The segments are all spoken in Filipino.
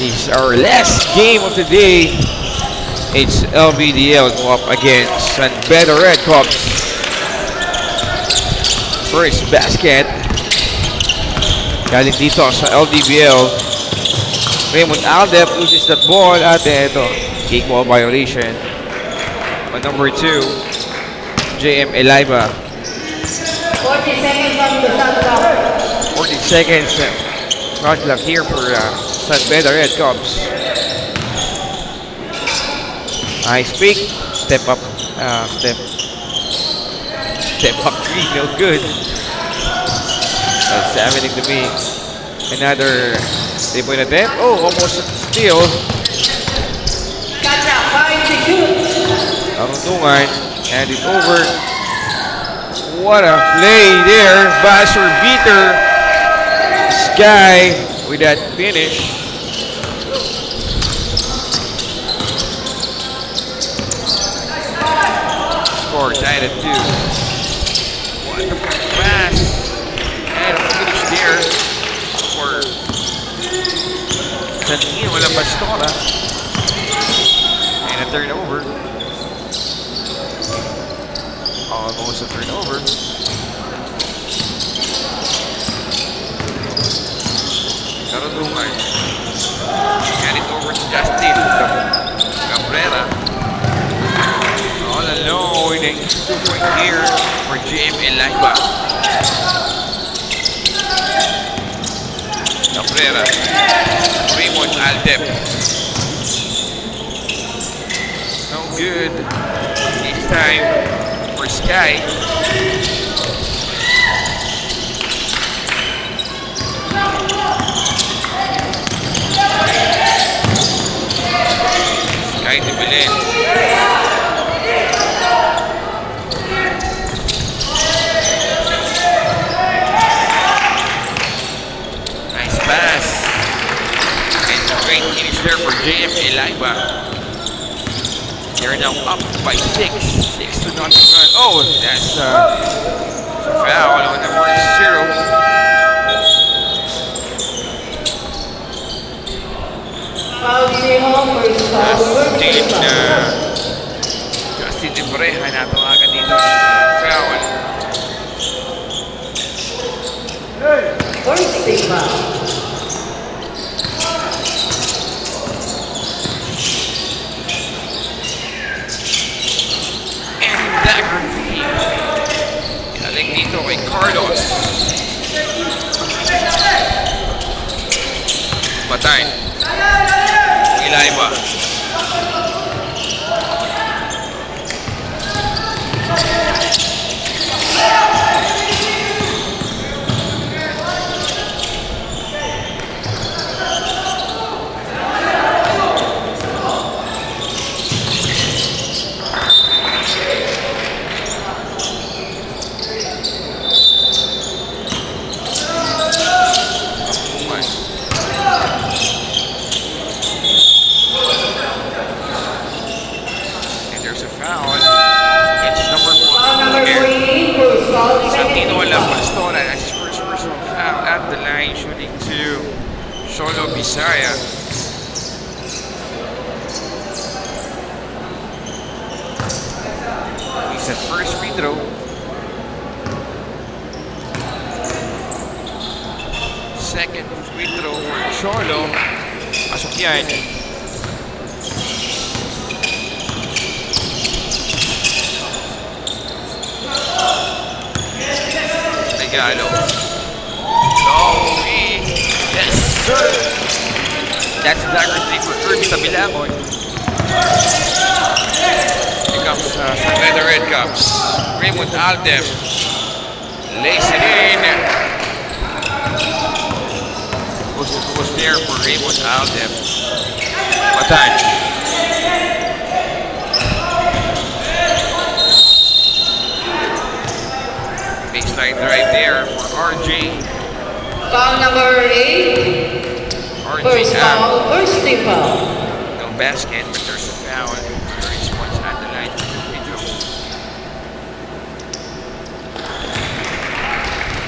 is our last game of the day. It's LBDL go up against San Pedro Red Cops. First basket. Galing dito sa LDBL. Raymond Aldep loses that ball at ito. Kick ball violation. On number 2, JM Eliba. 40 seconds on the shot clock. 40 seconds. Shot clock here for San Pedro Red Cops. Nice pick. Step up. Step up 3. No good. That's happening to me. Another 3-point attempt. Oh, almost a steal. Gotcha. 5 to shoot. Karuntungan. Hand it over. What a play there. Buzzer beater. Sky with that finish. Score tied at 2. Wonderful pass. And a finish there for Santino La Pastora. And a turnover. Almost a turnover. Karuntungan. Hand it over to Justin Cabrera. All alone. 2-point here for JM Eliba. Cabrera. Raymond Aldep. No good. This time for Sky. Sky to Belen. Nice pass. And a great finish there for JM Eliba. They're now up by 6. 6 to nothing run. Oh, that's a foul on number 0. Justin Debreja natawagan dito ng foul. First foul. Galing dito kay Carlos. Patay. Eliba. Santino La Pastora, that's his first personal foul at the line, shooting to Solo Bisaya. He's at first free throw. Second free throw for Cholo. Pasok yan. Regalo. Lowy. Yes, sir. That's dagger 3 for Kirby Tabilamon. Here comes San Pedro Red Cops. Raymond Aldep. Lays it in. Was there for Raymond Aldep. Matan. Baseline drive there for RJ. Foul number 8. RJ First foul. First foul. No basket, but there's a foul. 30 points at the line for the video.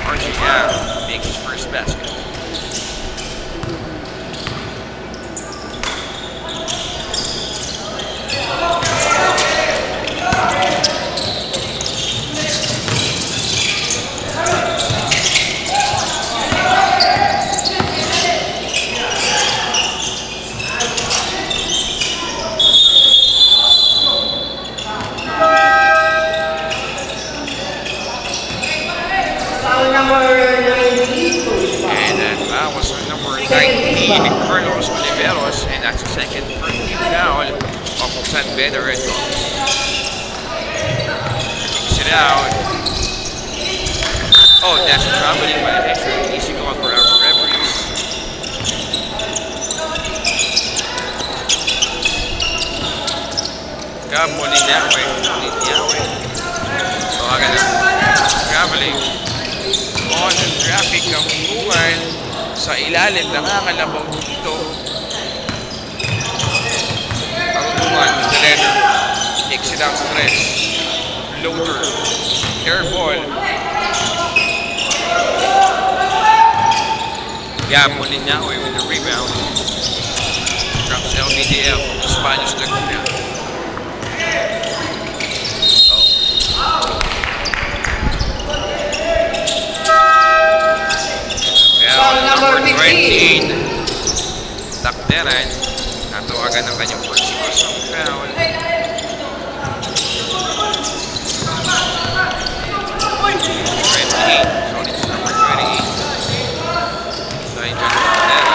RJ makes his first basket. number 19, And that foul was on number 19, Carlos Oliveros, and that's the second first team foul of San Beda Red Dogs. Takes it out. Oh, that's a traveling violation. Easy going for our referees. Molinawe. So agad na traveling on the traffic ng bungan sa ilalim nakakalabaw dito. Ang bungan, the letter takes it out to press. Floater. Air ball. Molinawe with the rebound. Drops LBDL from the Spanish Laguna. Number 20, Takderan. Natawagan ang kanyang first personal foul. 28, so it's number 28. Side John Takderan.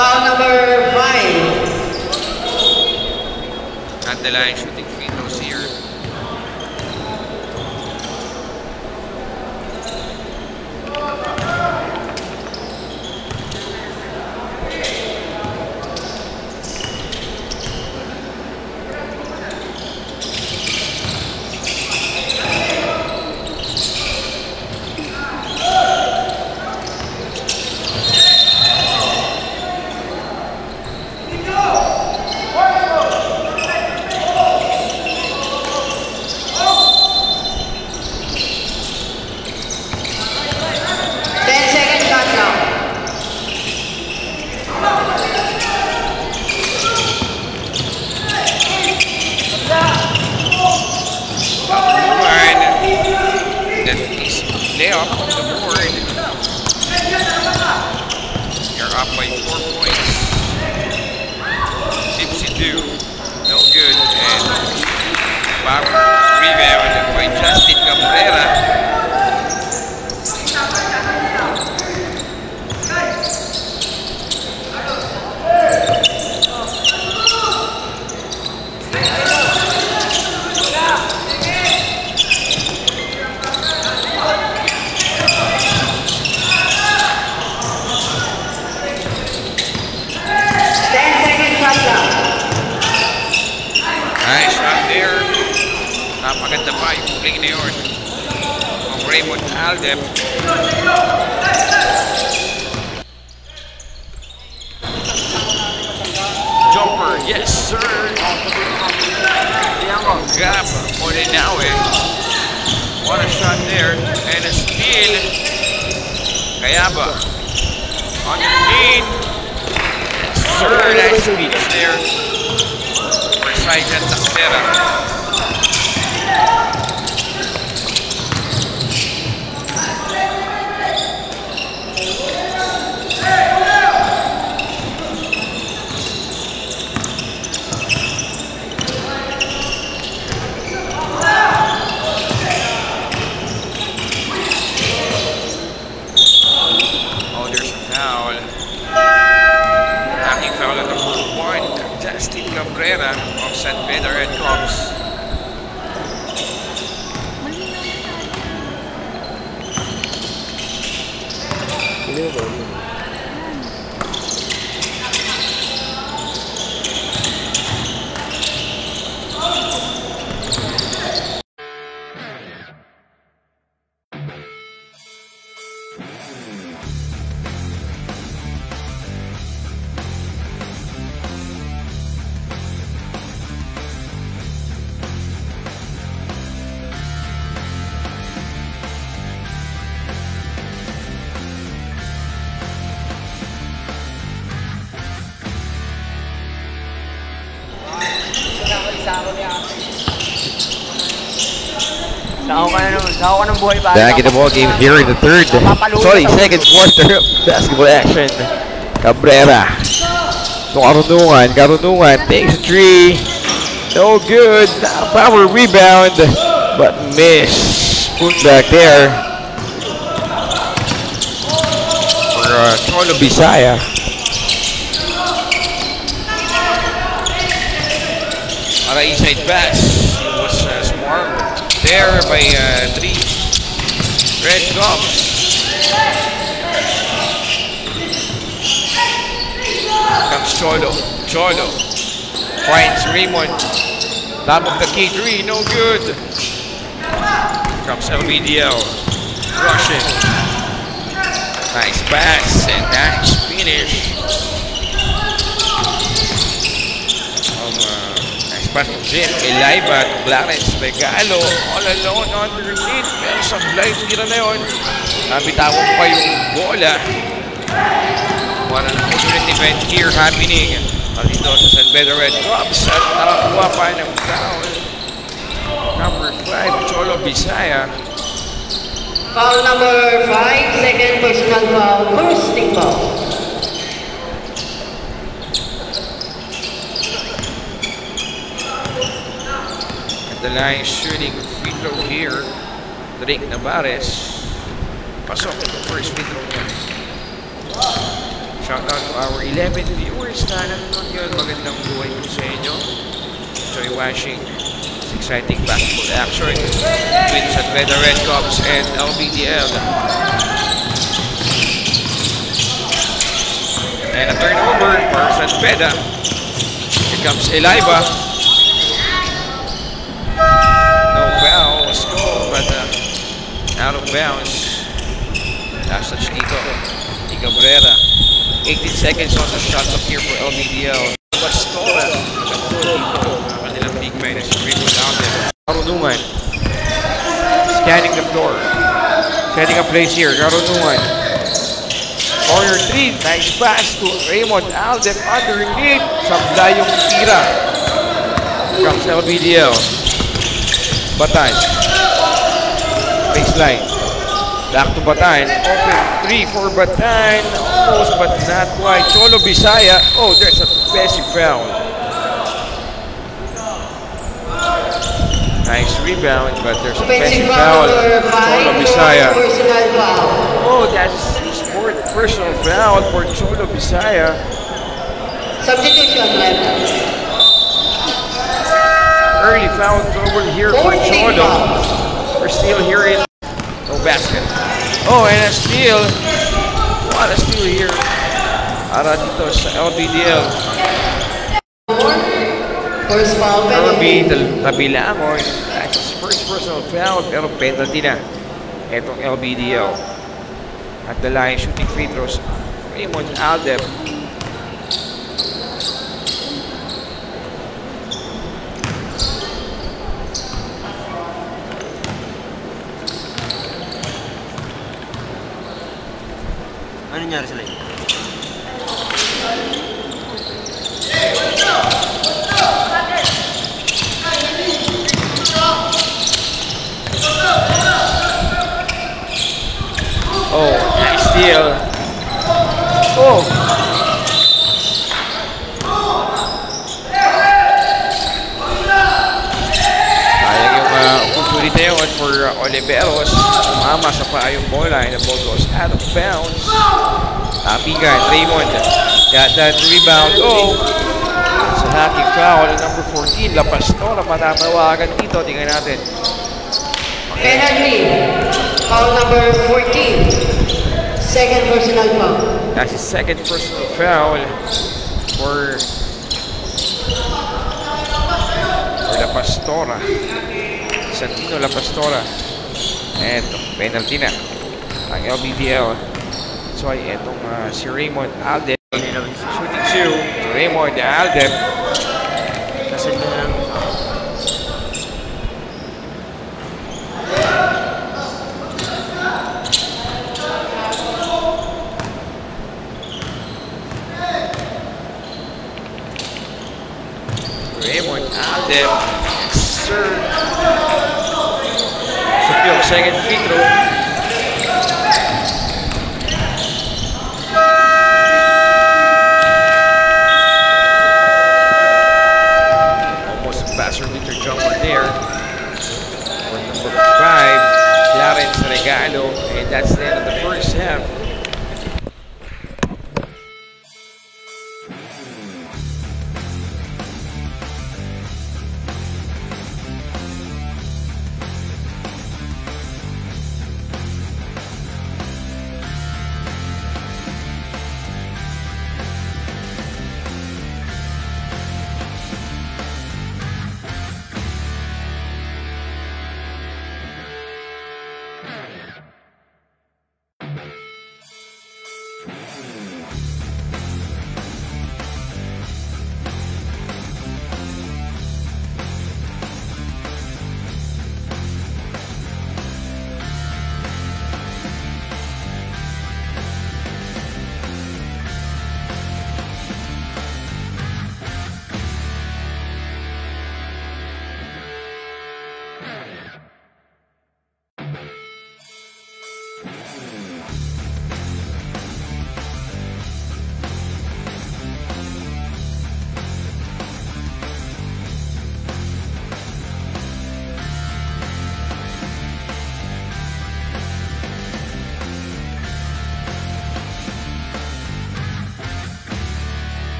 foul number 5. At the line, shooting free throws here. Layup on the board. You're up by 4 points. Tipsy 2. No good. And back rebound by Justin Cabrera. Nice shot there. Napaganda pa yung play na yun ng Raymond Aldep. Jumper, yes sir. Yang grab Molinawe. What a shot there. And a steal. Kayaba. Underneath. Sir, nice speech there. Side Takdera. Oh, there's a foul. Attacking foul at number 1, Justin Cabrera of San Beda Red Dogs. Nakakuha ng buhay ba? Back in the ball game here in the third. Sorry, second quarter of basketball action. Cabrera. So Karunungan takes a three. No good. Power rebound, but miss. Put back there for Cholo Bisaya. On the inside pass, it was smart there by 3 Red Cubs. Comes Cholo finds Raymond, top of the K3, no good. Comes LBDL, rushing, nice pass and nice finish. Pass from Jim, Elaiba, Clarence, Regalo, all alone underneath. Pero sa blind tira na yun, nabitawan pa yung bola. One an alternate event here happening dito sa San Pedro Red Cubs at nakakuha pa ng foul. Number 5, Cholo Bisaya. Foul number 5, second personal foul, first team foul. The line shooting free throw here. Drake Navarez. Pasok the first free throw niya. Shout out to our 11 viewers na nanonood yun. Magandang buhay po sa inyo. Enjoy watching this exciting basketball action between San Pedro Red Cubs and LBDL. And a turnover for San Pedro. Here comes Elaiba. No foul was called, but out of bounds. Last touch dito. Cabrera. 18 seconds on the shot clock here for LBDL. Bastora. Kanilang big man is dribbling down there. Karunungan. Scanning the floor. Setting a place here. Karunungan. Corner 3. Nice pass to Raymond Alden underneath. Sablay yung tira. Here comes LBDL. Batan. Baseline. Back to Batan. Open 3 for Batan. Almost but not quite. Cholo Bisaya. Oh, there's a basic foul. Nice rebound, but there's a basic foul. Cholo Bisaya. Oh, that's his fourth personal foul for Cholo Bisaya. Substitution left. Early foul over here for Cholo. We're still here in no basket. Oh, and a steal. What a steal here. Para dito sa LBDL. First foul penalty. Tabilangon. That's his first personal foul, pero penalty na. Etong LBDL. At the line, shooting free throws. Raymond Aldep. Ano nangyari sila? Oh, nice steal. Oh. Sayang yung opportunity na yun for Oliveros. Umama sa paa yung bola and the ball goes out of bounds. Tapigan, Raymond. Got that rebound. Oh. It's a hacking foul. Number 14, La Pastora. Matatawagan dito. Tingnan natin. Penalty. Foul number 14. Second personal foul. That's his second personal foul for La Pastora. Santino La Pastora. And penalty na ang LBDL. So ay etong si Raymond Aldep. Shooting 2 to Raymond Aldep. Kasi lang. Raymond Aldep. Sir. second free throw. Almost a buzzer beater jumper there. For number 5, Clarence Regalo. And that's the end of the first half.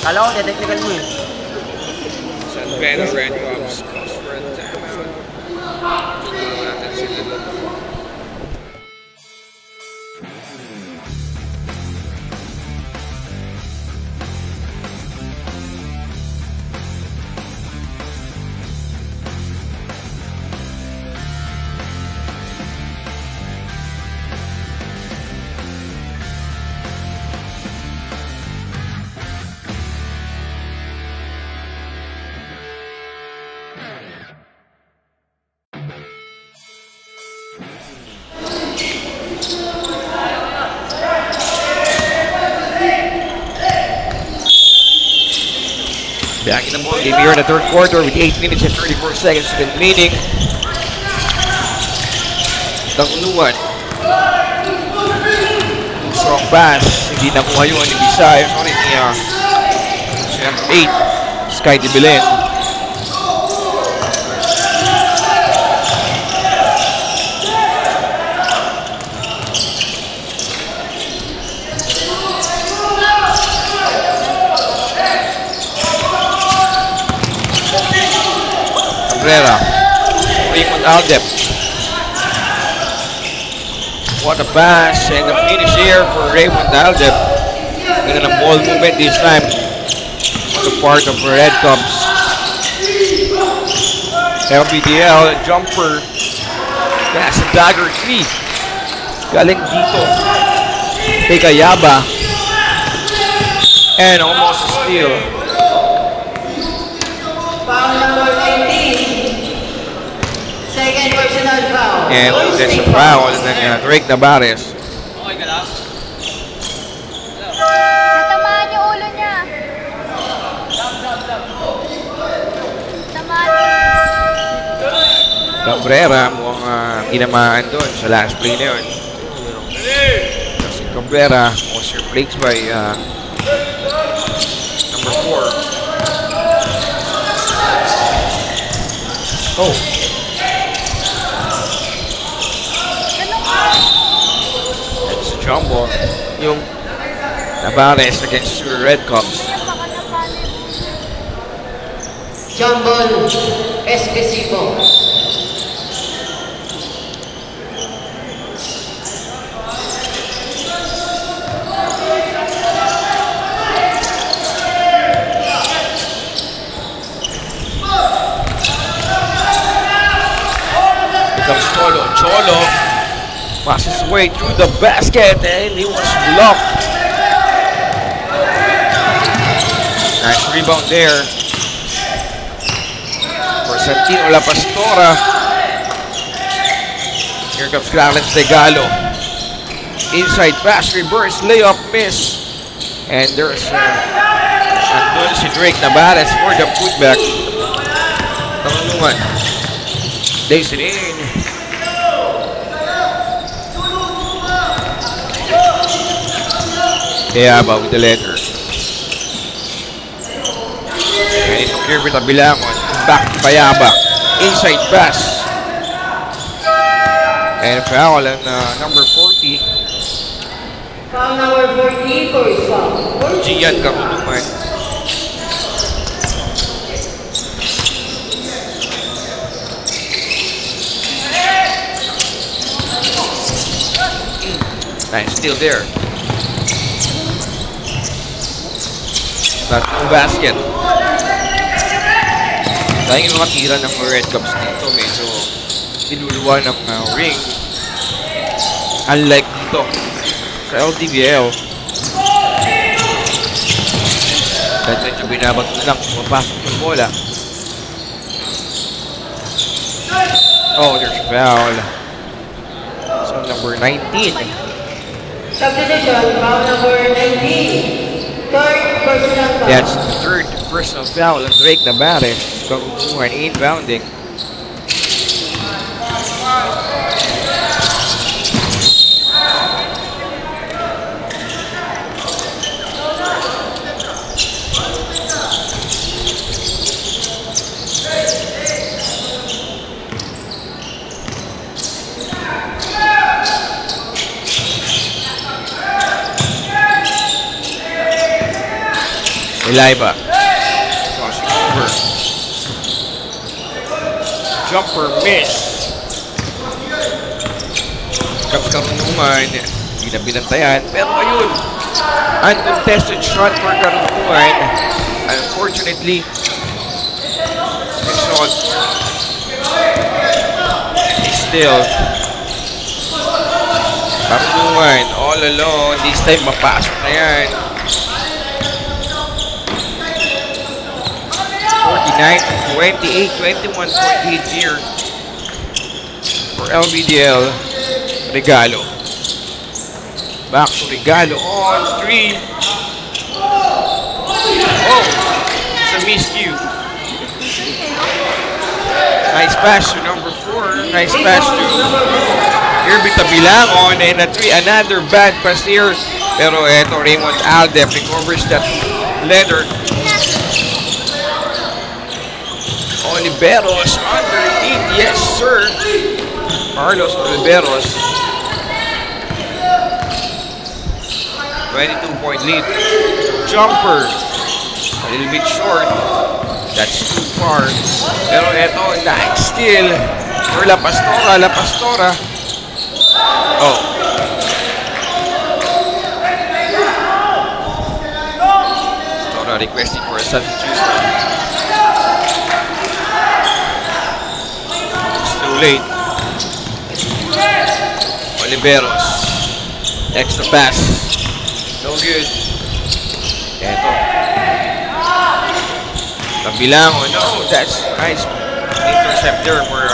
Kala ko, technical mo eh. San Pedro Red Cubs goes for a timeout. Tingnan natin sila. Back in the ball game here in the third quarter with 8 minutes and 34 seconds remaining. Tangunuan. Strong pass. Hindi nakuha yun ni Bisay. Sorry niya. Number 8. Sky de Belen. Cabrera. Raymond Aldep. What a pass and a finish here for Raymond Aldep. And a ball movement this time on the part of the Red Cubs. LBDL jumper. That's a dagger 3. Galing dito. Kay Kayaba. And almost a steal. Foul number 19. Second personal foul. And that's a foul. And then Drake Navarez. Natamaan yung ulo niya. Natamaan. Cabrera mukhang tinamaan doon sa last play na yun. Kasi Cabrera was replaced by number 4. Oh. It's a jumbo. Yung Navarez against the Red Cubs. Jambon Espesibo. Comes Cholo passes his way through the basket and he was blocked. Nice rebound there for Santino La Pastora. Here comes Clarence Tegalo. Inside pass, reverse layup, miss. And there's andun si Drake Navarez for the putback. Tangunuan. Lays it in. Kayaba with the letter. And itong Kirby Tabilangon. Back to Kayaba. Inside pass. And foul on number 40. Foul number 40 for his foul. Gian Karuluman. Nice, still there. Not no basket. Dahil yung mga tira ng Red Cubs dito, medyo niluluwa ng ring. Unlike dito sa LDBL. Dahil medyo binabato lang kung mapasok ng bola. Oh, there's a foul. So number 19. Substitution, foul number 19. Third personal foul. That's the third personal foul of Drake Navarez. Kagustuhan inbounding. Eliba. Crossing over. Jumper miss. Comes Karunungan. Hindi na binantayan. Pero ayun. Uncontested shot for Karunungan. Unfortunately, it's not. Still. Karunungan all alone. This time mapasok na yan. 28, 21, 48 here for LBDL. Regalo. Back to Regalo on 3. Oh, it's a miscue. pass to number 4. Nice pass to Irby Tabilangon. And a 3, another bad pass here. Pero eto, Raymond Aldep recovers that leather. Oliveros underneath. Yes, sir. Carlos Oliveros. 22-point lead. Jumper. A little bit short. That's too far. Pero eto, nice steal for La Pastora. La Pastora. Oh. Pastora requesting for a substitution. It's too late. Oliveros. Extra pass. No good. Eto. Tabilangon. No, that's nice. Intercept there for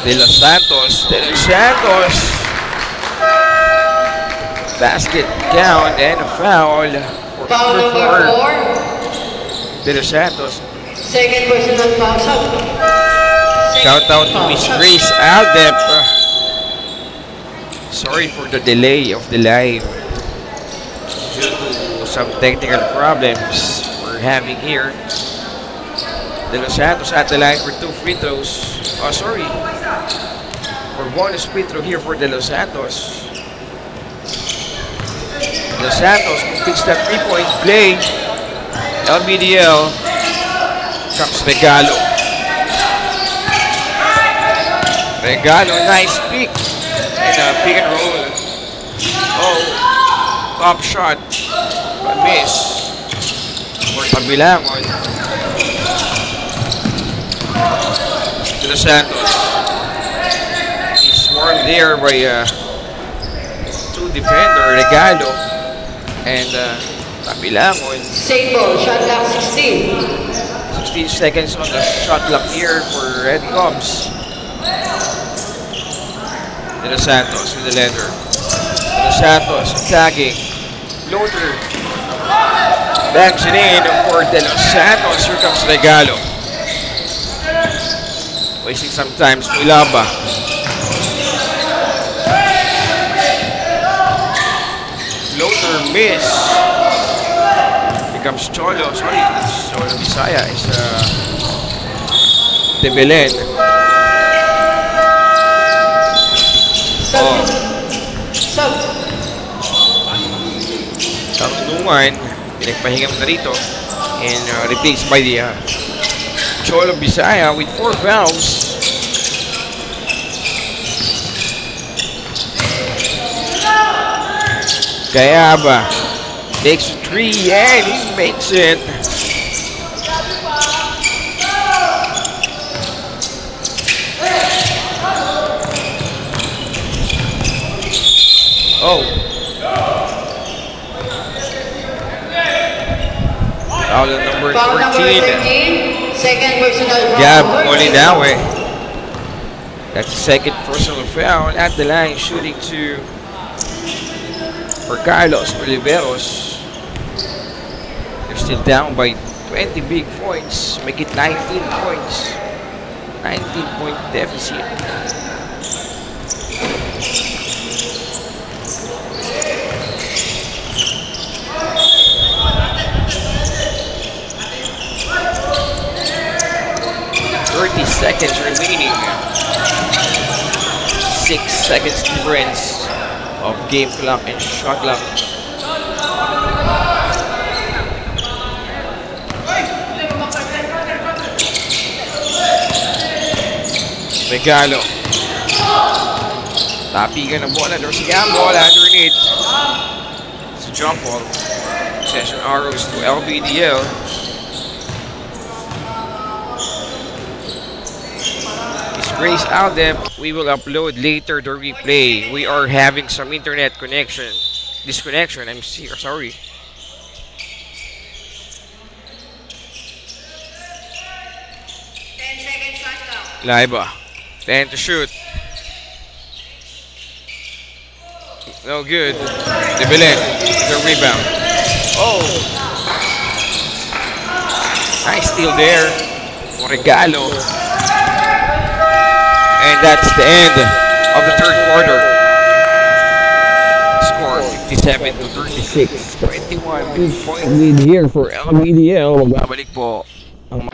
De Los Santos. De Los Santos. Basket count and a foul. Foul number 4. De Los Santos. Second personal foul. Shout out to Miss Grace Aldep. Sorry for the delay of the live. Due to some technical problems we're having here. De Los Santos at the line for 2 free throws. Oh, sorry. For bonus free throw here for De Los Santos. De Los Santos completes that 3-point play. LBDL comes Regalo. Regalo, nice pick. And pick and roll. Oh, top shot. But miss. For Tabilangon. De Los Santos. He's swarmed there by 2 defender, Regalo and Tabilangon. Sable, shot clock 16. 16 seconds on the shot clock here for Red Cubs. De Los Santos with the leather. De Los Santos attacking. Floater. Banks it in for De Los Santos. Here comes Regalo. Wasting some time. Ilaba. Floater miss. Here comes Cholo. Sorry, it's Cholo Bisaya. It's De Belen. Oh. Tarunungan, pinagpahinga mo na rito. And replaced by the Cholo Bisaya with 4 fouls. Gayaba takes 3 and he makes it. Oh. Foul number 13. Second personal foul. Gab Molinawe. That's the second personal foul at the line, shooting to for Carlos Oliveros. They're still down by 20 big points, make it 19 points. 19-point deficit. Seconds remaining. 6 seconds difference of game clock and shot clock. Regalo. Tapigan ng bola. There's a gamble underneath. It's a jump ball. Session arrows to LBDL. Grace Aldep, we will upload later the replay. We are having some internet disconnection. I'm sorry. Laiba, 10 to shoot. No good. De Belen, the rebound. Oh, nice steal there. Regalo. And that's the end of the third quarter. Score 57 to 36. 21 point lead here for LBDL. Magbabalik po ang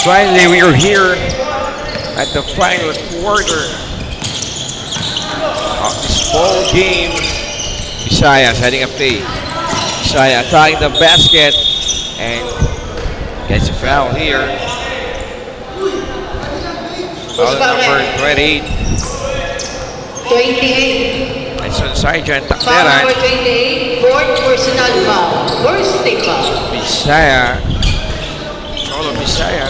finally, we are here at the final quarter of this ball game. Bisaya setting a play. Bisaya attacking the basket and gets a foul here. Foul number 28. 28. Nice on Sergeant Foul Takderan. number 28. Fourth personal foul. First team foul. Bisaya. Cholo Bisaya.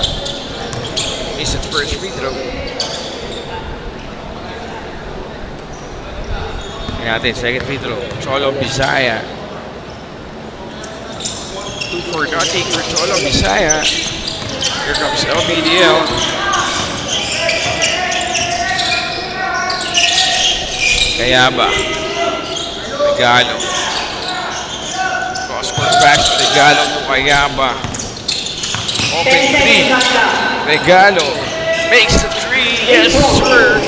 Missed the first free throw. Natin, second free throw. Cholo Bisaya. 2 for nothing for Cholo Bisaya. Here comes LBDL. Kayaba. Regalo. Cross-court pass to Regalo to Kayaba. Open 3. Regalo makes the 3. Yes, sir.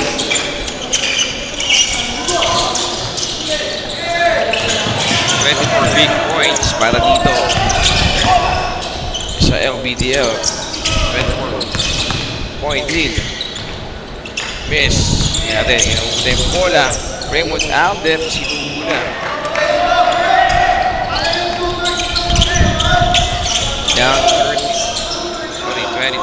24 big points para dito sa LBDL. 24 point lead. Miss. Yan natin. Yung bola. Raymond Alden. Sinula. Down 22.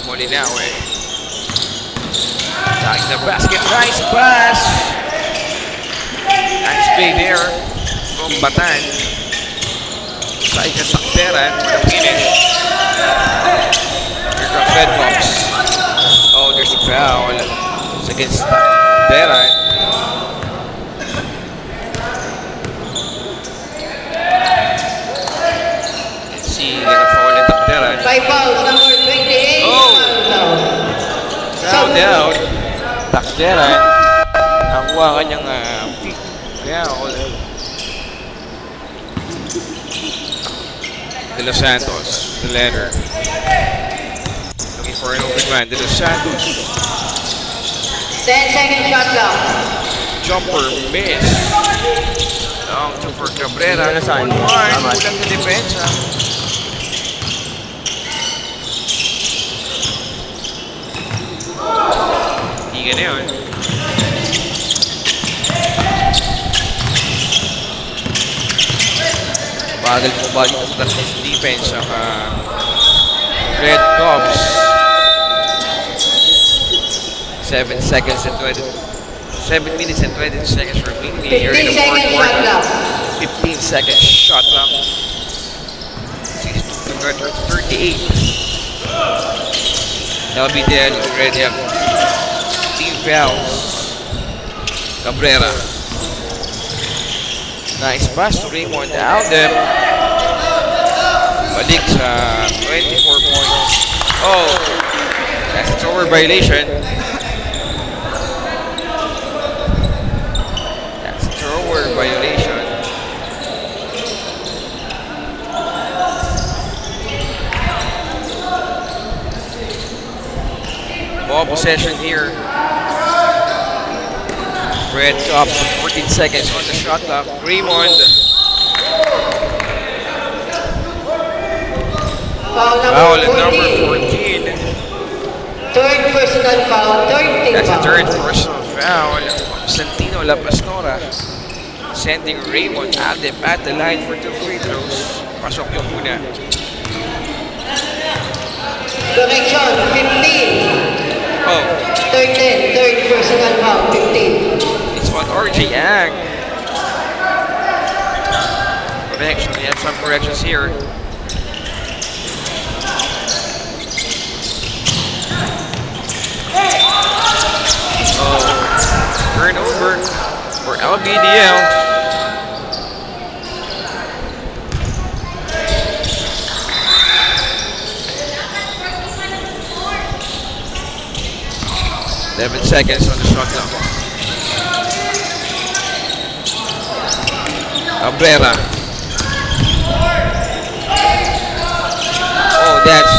Molinawe. Attacking the basket. Nice pass. Nice play there from Batan. Side na Takderan for the finish. Here comes Red Fox. Oh, there's a foul. It's against Takderan. Let's see, gonna foul in Takderan. 5 fouls. Number 28. Oh. Foul Down. Takderan. Nakuha kanyang pick. Foul. De Los Santos, the letter. Looking for an open man. De Los Santos. 10-second shot clock. Jumper miss. Long to for Cabrera. Nasaan? Kulang Tama. na depensa. Higa na yun. Bagal po ba yung defense ang Red Cubs. 7 seconds and 7 minutes and 20 seconds remaining here in the 15-second fourth shot quarter. clock. 15 second shot clock. 38. LBDL already have team fouls. Cabrera. Nice pass to Raymond Alden. Balik sa 24 points. Oh, that's a thrower violation. That's a thrower violation. possession here. Red Cups, 14 seconds on the shot clock. Raymond. Foul number 14. Third personal foul, third team That's the foul. third personal foul. Santino La Pastora sending Raymond Aldep at the line for 2 free throws. Pasok yung muna. Correction, 15. Oh, Third personal foul, 15. it's on RJ Ang. Correction, we have some corrections here. Oh, turnover for LBDL. Eleven seconds on the shot clock. Cabrera. Oh, that's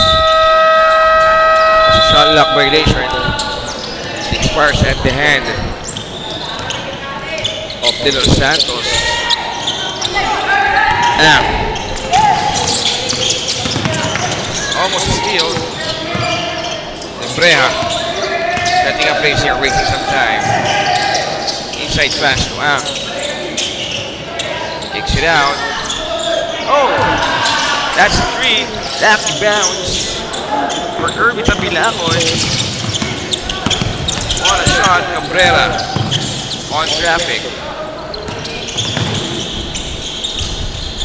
a shot clock violation. It expires at the hand of De Los Santos. Almost a steal. Lebreja setting up place here, wasting some time. Inside pass to Ang. Kicks it out. Oh, that's a 3. Left bounce for Kirby Tabilacon. On a shot, Cabrera on traffic.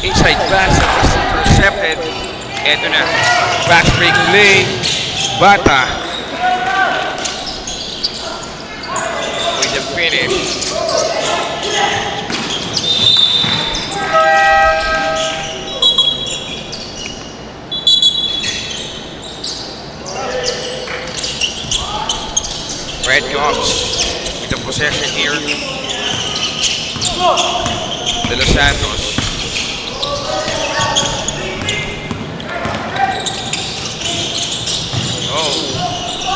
Inside pass that was intercepted. Ito na. Back break play. Bata. With the finish. Red Cups with the possession here. De Los Santos. Oh,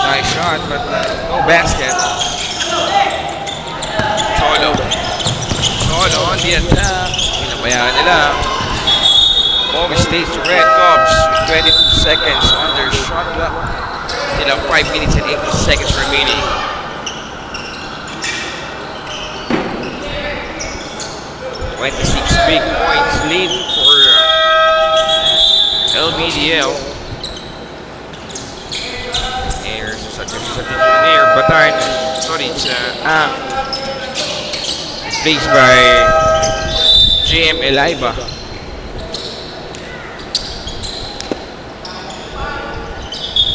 nice shot, but no basket. Cholo on the attack. Pinabayaan nila. Ball stays to Red Cups with 22 seconds on their shot clock. Still have 5 minutes and 80 seconds remaining. Big points lead for LBDL. There's such a there, Batan. Sorry, it's placed by JM Elaiba.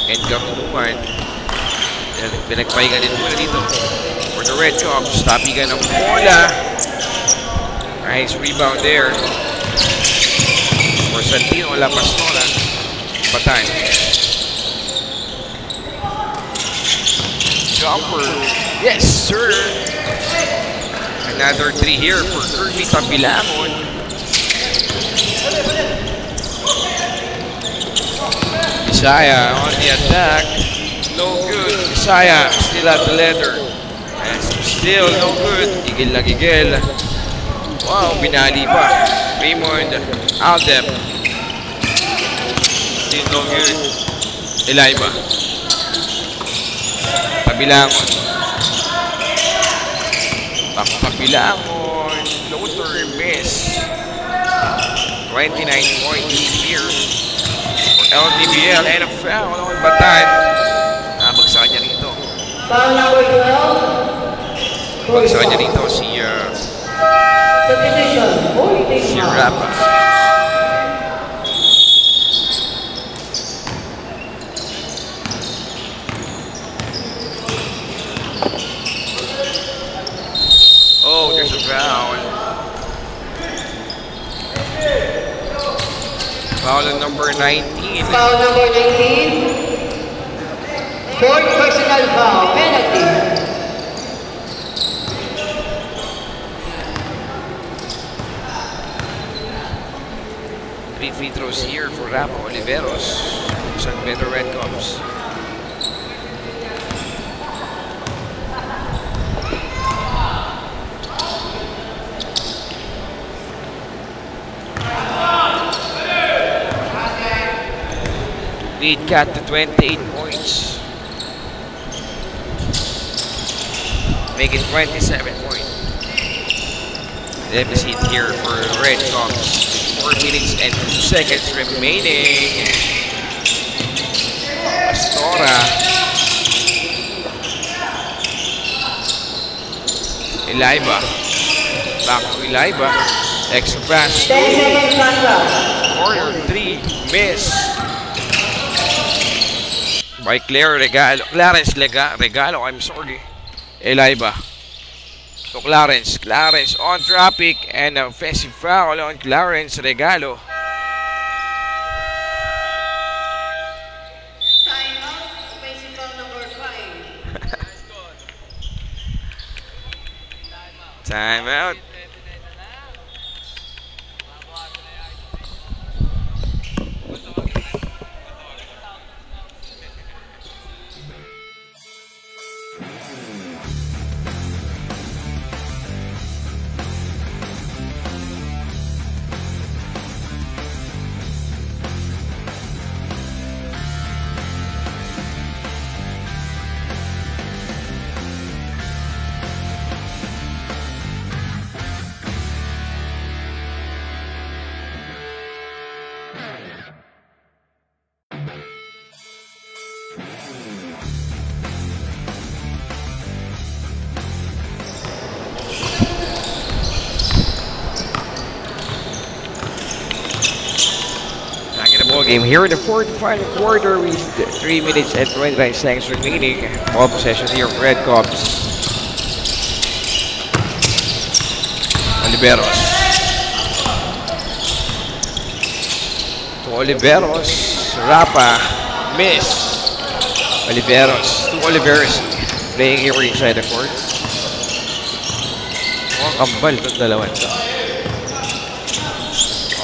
And Gamunuan. Pinagpahinga din muna dito for the Red Cups. Tapigan ng bola. Nice rebound there for Santino La Pastora. Batan. Jumper. Yes, sir. Another 3 here for Kirby Tabilacon. Bisaya on the attack. No good. Bisaya still at the leather. And still no good. Gigil na gigil. Wow, binali pa. Raymond Aldep. Still no good. Elaiba. Tabilacon. Tabilacon. Floater miss. 29 point lead here for LDBL and a foul on Batan. Bagsakan niya rito. Foul number 12. Bagsakan niya rito si Substitution, 14 foul. Rapa. Oh, there's a foul. Foul on number 19. Foul number 19. Fourth personal foul, penalty. Free throws here for Rapo Oliveros. San Pedro Red Cups. Lead cut to 28 points. Make it 27 points. Deficit here for Red Cops. 4 minutes and 2 seconds remaining. Pastora. Eliba. Back to Eliba. Extra pass. 10 seconds contract. Corner 3. Miss. By Clarence Regalo, I'm sorry. Eliba. To Clarence. Clarence on traffic and an offensive foul on Clarence Regalo. Timeout. Offensive foul number 5. Timeout. Game here in the fourth and final quarter with 3 minutes and 29 seconds remaining. Ball possession here for Red Cops. Oliveros. To Oliveros. Rapa. Miss. Oliveros. To Oliveros. Playing here inside the court. Kambal itong dalawan to.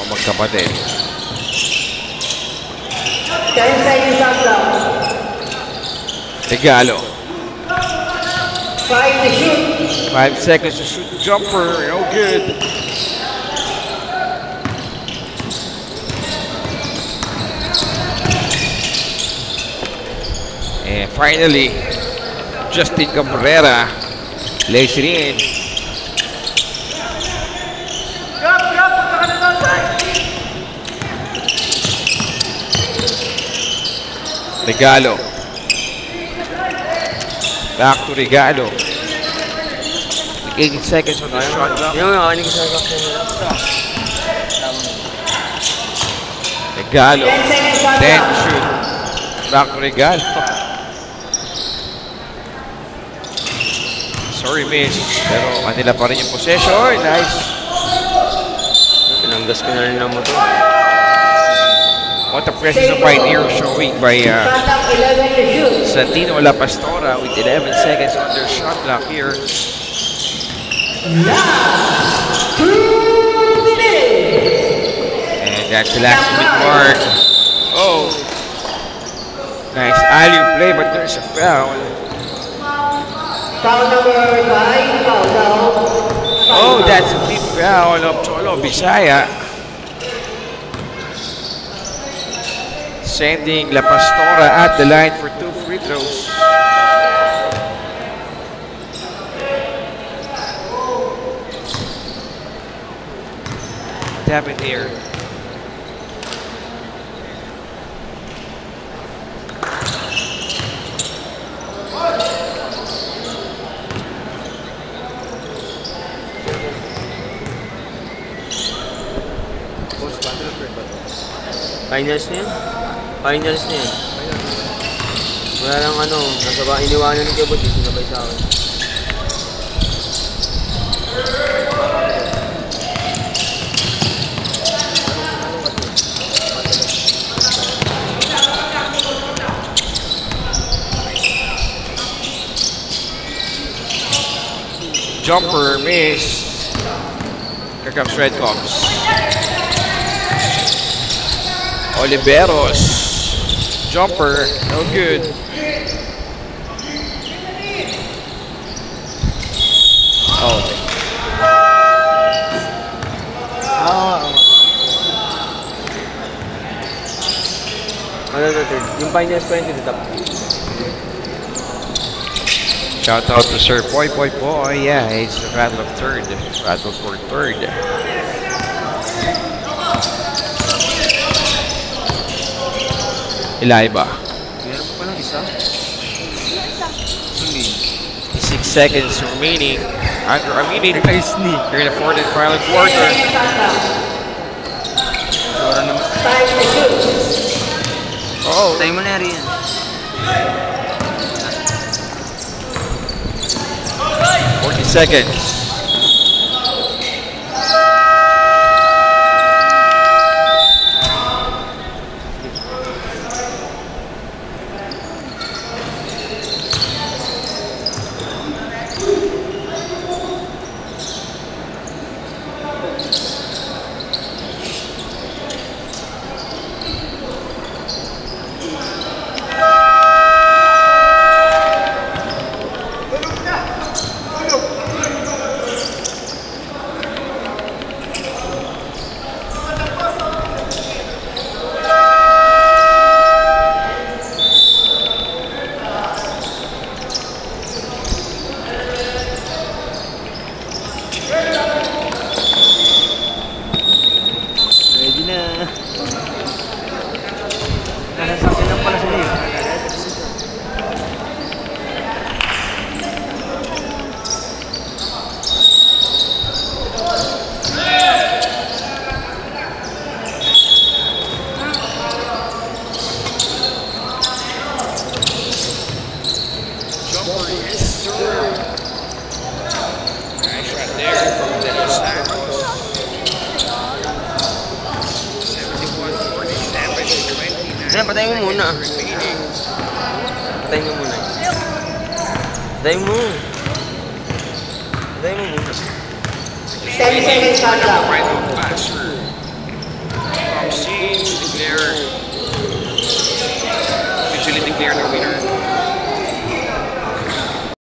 Magkapatid. 10 seconds on clock. Regalo. 5 to shoot. 5 seconds to shoot. Jumper. No good. And finally, Justin Cabrera lays it in. Regalo. Back to Regalo. 18 seconds on the shot clock. Regalo. 10 seconds on 10 clock. shoot. Back to Regalo. Sorry, miss. Pero kanila pa rin yung possession. Nice. Pinanggas ko na rin ng motor. What the presence of Pioneer showing by Contact 11 to shoot. Santino La Pastora with 11 seconds on their shot clock here. Last 2 minutes. And that's the last minute mark. Oh. Nice alley play, but there's a foul. Foul number 5. Foul down. Oh, that's a big foul of Cholo Bisaya. Sending La Pastora at the line for 2 free throws. What happened here? Finals na yan? Finals na yan. Wala lang ano, iniwanan ng kebot, sinabay sa akin. Jumper miss. Here comes Red Cops. Oliveros. Jumper, no good. Oh. Ano the third. Yung finals 20 to top. Shout out to Sir Boy. Yeah, it's the battle of third. Battle for third. Eliba. Meron pa palang isa. 6 seconds remaining. Under a minute. Here in the fourth and final quarter. Time to shoot. Oh, Tayo mo na rin. 40 seconds. Ready na. Nasasakyan lang pala sila eh. Jumper is through. Nice shot there from De Los Santos. 71-40 damage to 29. Ayan, patayin mo muna. Remaining. Patayin mo muna. Patayin mo. Patayin mo muna. 10 seconds countdown. Final passer. From scene to declare. Officially declare the winner.